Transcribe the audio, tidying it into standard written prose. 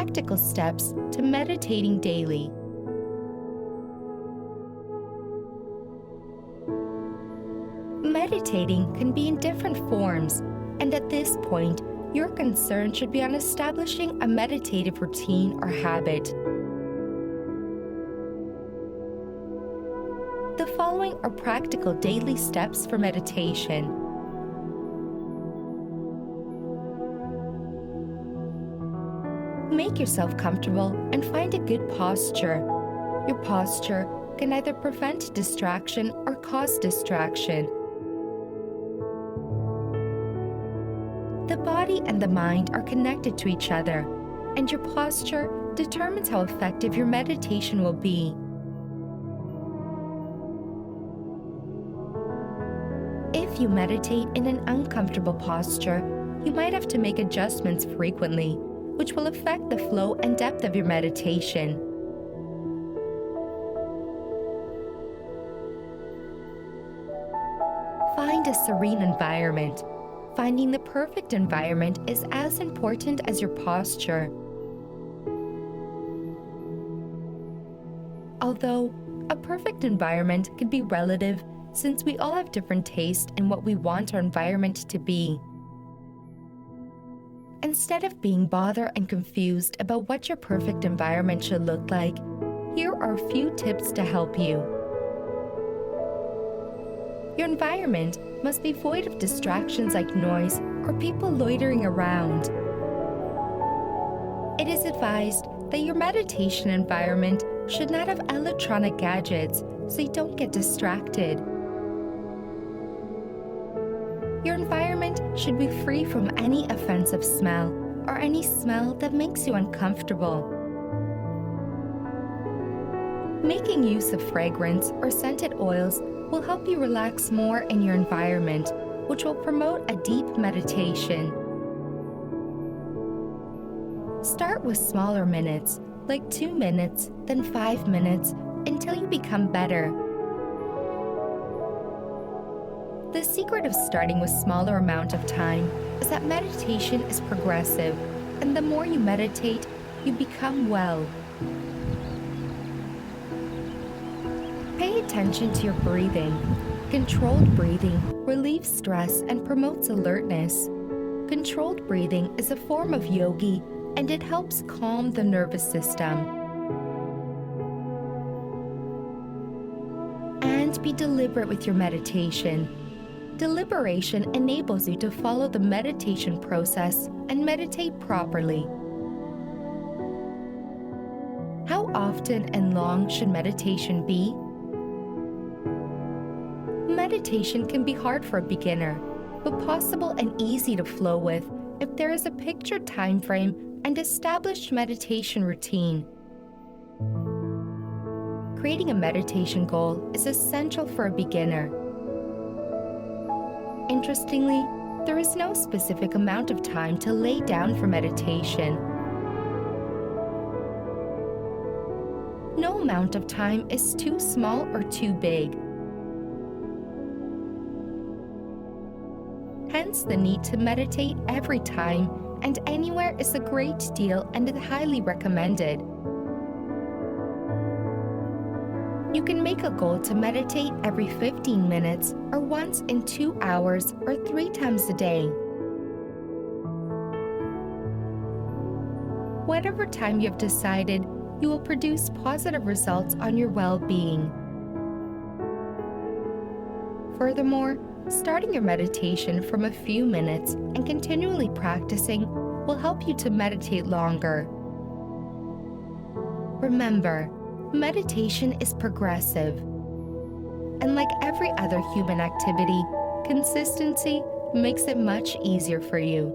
practical steps to meditating daily. Meditating can be in different forms, and at this point, your concern should be on establishing a meditative routine or habit. The following are practical daily steps for meditation. Make yourself comfortable and find a good posture. Your posture can either prevent distraction or cause distraction. The body and the mind are connected to each other, and your posture determines how effective your meditation will be. If you meditate in an uncomfortable posture, you might have to make adjustments frequently, which will affect the flow and depth of your meditation. Find a serene environment. Finding the perfect environment is as important as your posture. Although a perfect environment can be relative, since we all have different tastes in what we want our environment to be. Instead of being bothered and confused about what your perfect environment should look like, here are a few tips to help you. Your environment must be void of distractions like noise or people loitering around. It is advised that your meditation environment should not have electronic gadgets so you don't get distracted. Your environment should be free from any offensive smell or any smell that makes you uncomfortable. Making use of fragrance or scented oils will help you relax more in your environment, which will promote a deep meditation. Start with smaller minutes, like 2 minutes, then 5 minutes, until you become better. The secret of starting with smaller amount of time is that meditation is progressive, and the more you meditate, you become well. Pay attention to your breathing. Controlled breathing relieves stress and promotes alertness. Controlled breathing is a form of yogi, and it helps calm the nervous system. And be deliberate with your meditation. Deliberation enables you to follow the meditation process and meditate properly. How often and long should meditation be? Meditation can be hard for a beginner, but possible and easy to flow with if there is a pictured time frame and established meditation routine. Creating a meditation goal is essential for a beginner. Interestingly, there is no specific amount of time to lay down for meditation. No amount of time is too small or too big. Hence, the need to meditate every time and anywhere is a great deal and is highly recommended. You can make a goal to meditate every 15 minutes or once in 2 hours or 3 times a day. Whatever time you have decided, you will produce positive results on your well-being. Furthermore, starting your meditation from a few minutes and continually practicing will help you to meditate longer. Remember, meditation is progressive. And like every other human activity, consistency makes it much easier for you.